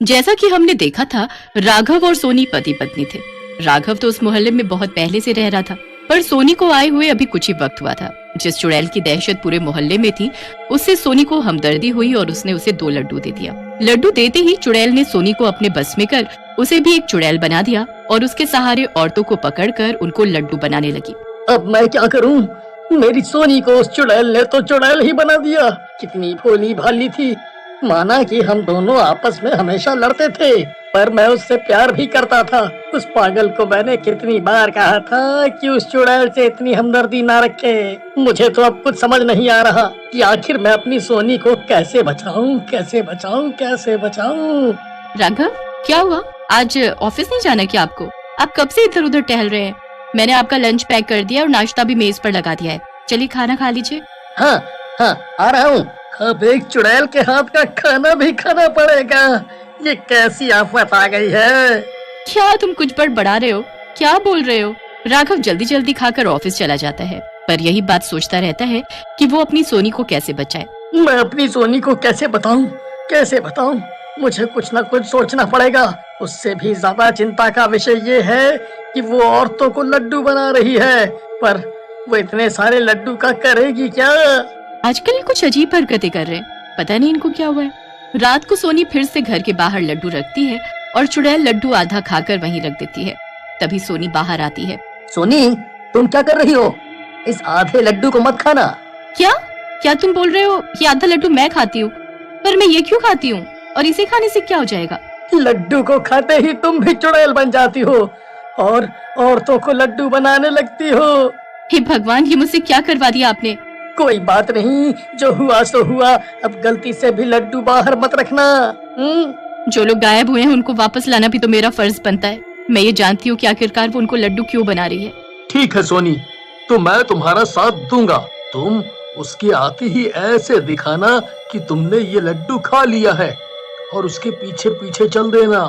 जैसा कि हमने देखा था, राघव और सोनी पति पत्नी थे। राघव तो उस मोहल्ले में बहुत पहले से रह रहा था, पर सोनी को आए हुए अभी कुछ ही वक्त हुआ था। जिस चुड़ैल की दहशत पूरे मोहल्ले में थी, उससे सोनी को हमदर्दी हुई और उसने उसे 2 लड्डू दे दिया। लड्डू देते ही चुड़ैल ने सोनी को अपने बस में कर उसे भी एक चुड़ैल बना दिया और उसके सहारे औरतों को पकड़कर उनको लड्डू बनाने लगी। अब मैं क्या करूं? मेरी सोनी को उस चुड़ैल ने तो चुड़ैल ही बना दिया। कितनी भोली भाली थी। माना कि हम दोनों आपस में हमेशा लड़ते थे, पर मैं उससे प्यार भी करता था। उस पागल को मैंने कितनी बार कहा था कि उस चुड़ैल से इतनी हमदर्दी ना रखे। मुझे तो अब कुछ समझ नहीं आ रहा कि आखिर मैं अपनी सोनी को कैसे बचाऊं, कैसे बचाऊं, कैसे बचाऊं। राघव, क्या हुआ? आज ऑफिस नहीं जाना क्या आपको? आप कब से इधर उधर टहल रहे हैं? मैंने आपका लंच पैक कर दिया और नाश्ता भी मेज पर लगा दिया है। चलिए खाना खा लीजिए। हाँ हाँ, आ रहा हूँ। अब एक चुड़ैल के हाथ का खाना भी खाना पड़ेगा। ये कैसी आफत आ गई है? क्या तुम कुछ बड़बड़ा रहे हो? क्या बोल रहे हो? राघव जल्दी जल्दी खाकर ऑफिस चला जाता है, पर यही बात सोचता रहता है कि वो अपनी सोनी को कैसे बचाए। मैं अपनी सोनी को कैसे बताऊं, कैसे बताऊं? मुझे कुछ न कुछ सोचना पड़ेगा। उससे भी ज्यादा चिंता का विषय ये है कि वो औरतों को लड्डू बना रही है, पर वो इतने सारे लड्डू का करेगी क्या? आजकल ये कुछ अजीब हरकतें कर रहे हैं, पता नहीं इनको क्या हुआ है। रात को सोनी फिर से घर के बाहर लड्डू रखती है और चुड़ैल लड्डू आधा खाकर वहीं रख देती है। तभी सोनी बाहर आती है। सोनी, तुम क्या कर रही हो? इस आधे लड्डू को मत खाना। क्या क्या तुम बोल रहे हो? ये आधा लड्डू मैं खाती हूँ, पर मैं ये क्यों खाती हूँ? और इसे खाने से क्या हो जाएगा? लड्डू को खाते ही तुम भी चुड़ैल बन जाती हो और औरतों को लड्डू बनाने लगती हो। हे भगवान, ये मुझसे क्या करवा दिया आपने? कोई बात नहीं, जो हुआ सो हुआ। अब गलती से भी लड्डू बाहर मत रखना। जो लोग गायब हुए हैं उनको वापस लाना भी तो मेरा फर्ज बनता है। मैं ये जानती हूँ कि आखिरकार वो उनको लड्डू क्यों बना रही है। ठीक है सोनी, तो मैं तुम्हारा साथ दूंगा। तुम उसके आते ही ऐसे दिखाना कि तुमने ये लड्डू खा लिया है और उसके पीछे पीछे चल देना।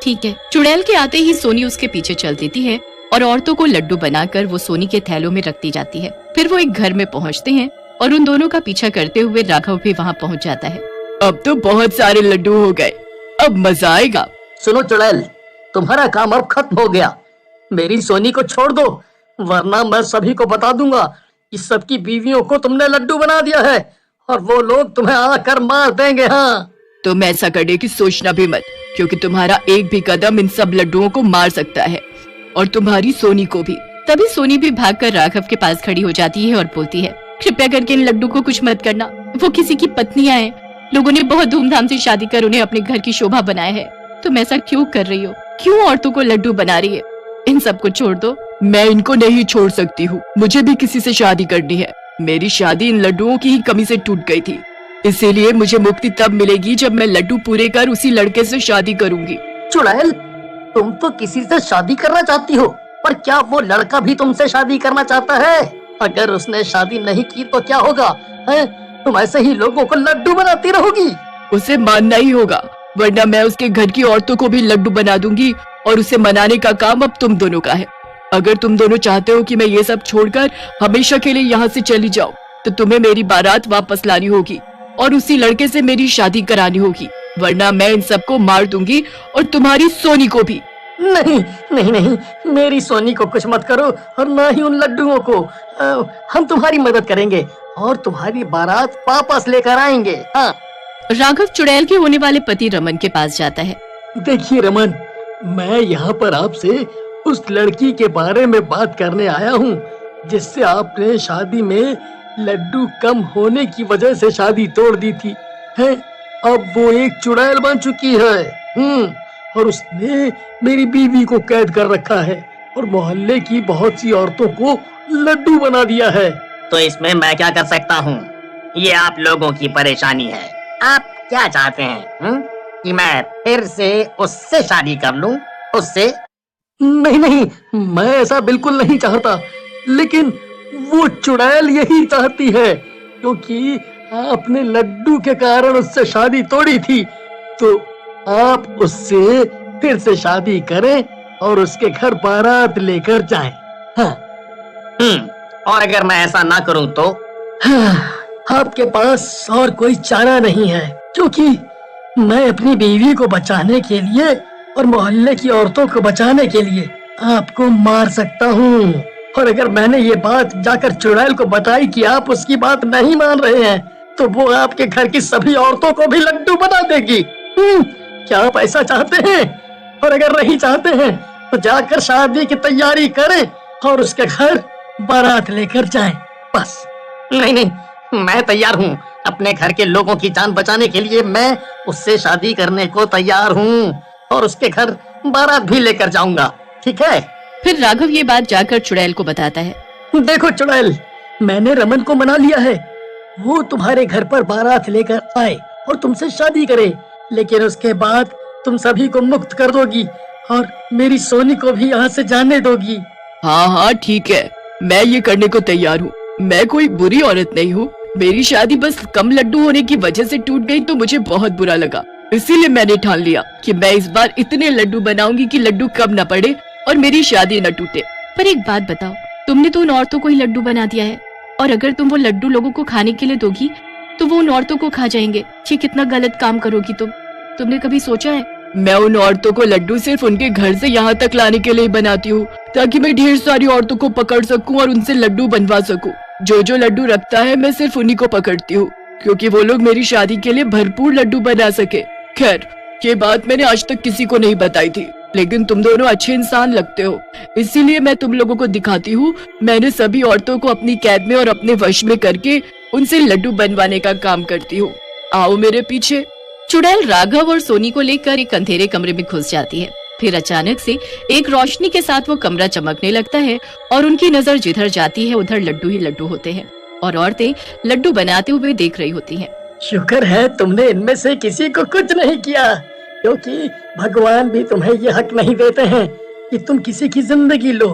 ठीक है। चुड़ैल के आते ही सोनी उसके पीछे चल देती है और औरतों को लड्डू बनाकर वो सोनी के थैलों में रखती जाती है। फिर वो एक घर में पहुंचते हैं और उन दोनों का पीछा करते हुए राघव भी वहां पहुंच जाता है। अब तो बहुत सारे लड्डू हो गए, अब मजा आएगा। सुनो चुड़ैल, तुम्हारा काम अब खत्म हो गया। मेरी सोनी को छोड़ दो, वरना मैं सभी को बता दूंगा कि सबकी बीवियों को तुमने लड्डू बना दिया है और वो लोग तुम्हें आकर मार देंगे। हाँ, तुम ऐसा करने की सोचना भी मत, क्योंकि तुम्हारा एक भी कदम इन सब लड्डुओं को मार सकता है और तुम्हारी सोनी को भी। तभी सोनी भी भागकर राघव के पास खड़ी हो जाती है और बोलती है, कृपया करके इन लड्डू को कुछ मत करना। वो किसी की पत्नियां हैं। लोगों ने बहुत धूमधाम से शादी कर उन्हें अपने घर की शोभा बनाया है। तुम ऐसा क्यों कर रही हो? क्यों औरतों को लड्डू बना रही है? इन सबको छोड़ दो। मैं इनको नहीं छोड़ सकती हूँ, मुझे भी किसी से शादी करनी है। मेरी शादी इन लड्डुओं की ही कमी से टूट गई थी, इसीलिए मुझे मुक्ति तब मिलेगी जब मैं लड्डू पूरे कर उसी लड़के से शादी करूंगी। चुड़ैल, तुम तो किसी से शादी करना चाहती हो, पर क्या वो लड़का भी तुमसे शादी करना चाहता है? अगर उसने शादी नहीं की तो क्या होगा? तुम ऐसे ही लोगों को लड्डू बनाती रहोगी। उसे मानना ही होगा, वरना मैं उसके घर की औरतों को भी लड्डू बना दूंगी और उसे मनाने का काम अब तुम दोनों का है। अगर तुम दोनों चाहते हो कि मैं ये सब छोड़कर हमेशा के लिए यहाँ से चली जाऊँ, तो तुम्हें मेरी बारात वापस लानी होगी और उसी लड़के से मेरी शादी करानी होगी, वरना मैं इन सबको मार दूंगी और तुम्हारी सोनी को भी। नहीं नहीं नहीं, मेरी सोनी को कुछ मत करो और ना ही उन लड्डुओं को। हम तुम्हारी मदद करेंगे और तुम्हारी बारात वापस लेकर आएंगे। हाँ। राघव चुड़ैल के होने वाले पति रमन के पास जाता है। देखिए रमन, मैं यहाँ पर आपसे उस लड़की के बारे में बात करने आया हूँ जिससे आपने शादी में लड्डू कम होने की वजह से शादी तोड़ दी थी। है, अब वो एक चुड़ैल बन चुकी है। और उसने मेरी बीवी को कैद कर रखा है और मोहल्ले की बहुत सी औरतों को लड्डू बना दिया है। तो इसमें मैं क्या कर सकता हूँ? ये आप लोगों की परेशानी है। आप क्या चाहते हैं? कि मैं फिर से उससे शादी कर लूं? उससे? नहीं नहीं, मैं ऐसा बिल्कुल नहीं चाहता, लेकिन वो चुड़ैल यही चाहती है, क्योंकि आपने लड्डू के कारण उससे शादी तोड़ी थी। तो आप उससे फिर से शादी करें और उसके घर बारात लेकर जाएं। हाँ। और अगर मैं ऐसा ना करूं तो? हाँ, आपके पास और कोई चारा नहीं है, क्योंकि मैं अपनी बीवी को बचाने के लिए और मोहल्ले की औरतों को बचाने के लिए आपको मार सकता हूँ। और अगर मैंने ये बात जाकर चुड़ैल को बताई कि आप उसकी बात नहीं मान रहे हैं, तो वो आपके घर की सभी औरतों को भी लड्डू बना देगी। क्या आप ऐसा चाहते हैं? और अगर नहीं चाहते हैं तो जाकर शादी की तैयारी करें और उसके घर बारात लेकर जाएं। बस। नहीं नहीं, मैं तैयार हूँ। अपने घर के लोगों की जान बचाने के लिए मैं उससे शादी करने को तैयार हूँ और उसके घर बारात भी लेकर जाऊंगा। ठीक है? फिर राघव ये बात जाकर चुड़ैल को बताता है। देखो चुड़ैल, मैंने रमन को मना लिया है। वो तुम्हारे घर पर बारात लेकर आए और तुमसे शादी करे, लेकिन उसके बाद तुम सभी को मुक्त कर दोगी और मेरी सोनी को भी यहाँ से जाने दोगी। हाँ हाँ ठीक है, मैं ये करने को तैयार हूँ। मैं कोई बुरी औरत नहीं हूँ। मेरी शादी बस कम लड्डू होने की वजह से टूट गई तो मुझे बहुत बुरा लगा। इसीलिए मैंने ठान लिया कि मैं इस बार इतने लड्डू बनाऊंगी कि लड्डू कम न पड़े और मेरी शादी न टूटे। पर एक बात बताओ, तुमने तो उन औरतों को ही लड्डू बना दिया है, और अगर तुम वो लड्डू लोगों को खाने के लिए दोगी तो वो उन औरतों को खा जाएंगे। ये कितना गलत काम करोगी तुमने कभी सोचा है? मैं उन औरतों को लड्डू सिर्फ उनके घर से यहाँ तक लाने के लिए बनाती हूँ, ताकि मैं ढेर सारी औरतों को पकड़ सकूँ और उनसे लड्डू बनवा सकूँ। जो लड्डू रखता है मैं सिर्फ उन्हीं को पकड़ती हूँ, क्योंकि वो लोग मेरी शादी के लिए भरपूर लड्डू बना सके। खैर, ये बात मैंने आज तक किसी को नहीं बताई थी, लेकिन तुम दोनों अच्छे इंसान लगते हो, इसीलिए मैं तुम लोगों को दिखाती हूँ। मैंने सभी औरतों को अपनी कैद में और अपने वश में करके उनसे लड्डू बनवाने का काम करती हूँ। आओ मेरे पीछे। चुड़ैल राघव और सोनी को लेकर एक अंधेरे कमरे में घुस जाती है। फिर अचानक से एक रोशनी के साथ वो कमरा चमकने लगता है और उनकी नजर जिधर जाती है उधर लड्डू ही लड्डू होते हैं और औरतें लड्डू बनाते हुए देख रही होती हैं। शुक्र है तुमने इनमें से किसी को कुछ नहीं किया, क्योंकि भगवान भी तुम्हें ये हक नहीं देते हैं कि तुम किसी की जिंदगी लो।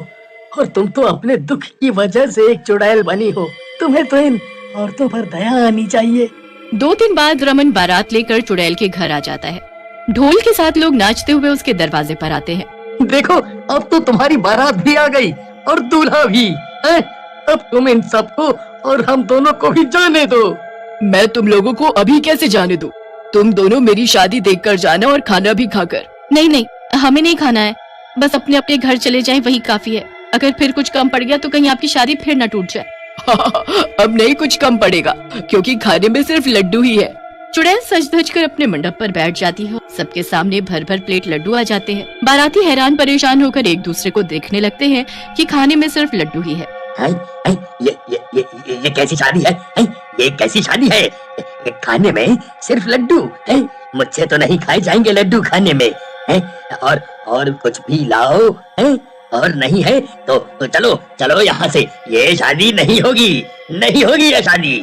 और तुम तो अपने दुख की वजह से एक चुड़ैल बनी हो। तुम्हें तो इन औरतों पर दया आनी चाहिए। 2 दिन बाद रमन बारात लेकर चुड़ैल के घर आ जाता है। ढोल के साथ लोग नाचते हुए उसके दरवाजे पर आते हैं। देखो, अब तो तुम्हारी बारात भी आ गई और दूल्हा भी है। अब तुम इन सबको और हम दोनों को भी जाने दो। मैं तुम लोगों को अभी कैसे जाने दूं? तुम दोनों मेरी शादी देखकर जाना और खाना भी खाकर। नहीं, हमें नहीं खाना है, बस अपने अपने घर चले जाएं, वही काफी है। अगर फिर कुछ कम पड़ गया तो कहीं आपकी शादी फिर न टूट जाए। अब नहीं कुछ कम पड़ेगा, क्योंकि खाने में सिर्फ लड्डू ही है। चुड़ैल सज धज कर अपने मंडप पर बैठ जाती है। सबके सामने भर भर प्लेट लड्डू आ जाते हैं। बाराती हैरान परेशान होकर एक दूसरे को देखने लगते हैं कि खाने में सिर्फ लड्डू ही है। ये कैसी शादी है? ये कैसी शादी है? खाने में सिर्फ लड्डू है? मुझसे तो नहीं खाए जाएंगे लड्डू खाने में है। और कुछ भी लाओ है। और नहीं है तो चलो यहाँ से। ये शादी नहीं होगी ये शादी।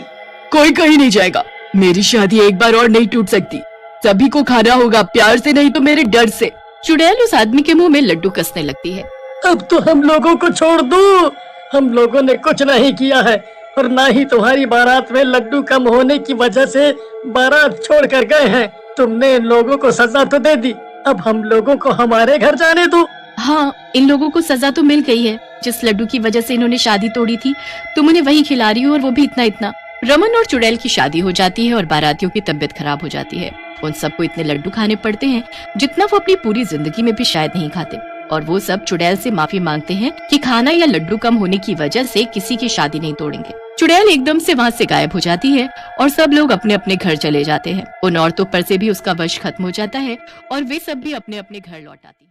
कोई कहीं नहीं जाएगा। मेरी शादी एक बार और नहीं टूट सकती। सभी को खाना होगा, प्यार से नहीं तो मेरे डर से। चुड़ैल उस आदमी के मुंह में लड्डू कसने लगती है। अब तो हम लोगों को छोड़ दो। हम लोगों ने कुछ नहीं किया है और ना ही तुम्हारी बारात में लड्डू कम होने की वजह से बारात छोड़ कर गए हैं। तुमने इन लोगों को सजा तो दे दी, अब हम लोगों को हमारे घर जाने दो। हाँ, इन लोगों को सजा तो मिल गई है। जिस लड्डू की वजह से इन्होंने शादी तोड़ी थी, तुम उन्हें वही खिला रही हो, और वो भी इतना। रमन और चुड़ैल की शादी हो जाती है और बारातियों की तबीयत खराब हो जाती है। उन सबको इतने लड्डू खाने पड़ते हैं जितना वो अपनी पूरी जिंदगी में भी शायद नहीं खाते, और वो सब चुड़ैल से माफी मांगते हैं कि खाना या लड्डू कम होने की वजह से किसी की शादी नहीं तोड़ेंगे। चुड़ैल एकदम से वहाँ से गायब हो जाती है और सब लोग अपने अपने घर चले जाते हैं। उन औरतों पर से भी उसका वश खत्म हो जाता है और वे सब भी अपने अपने घर लौट आती हैं।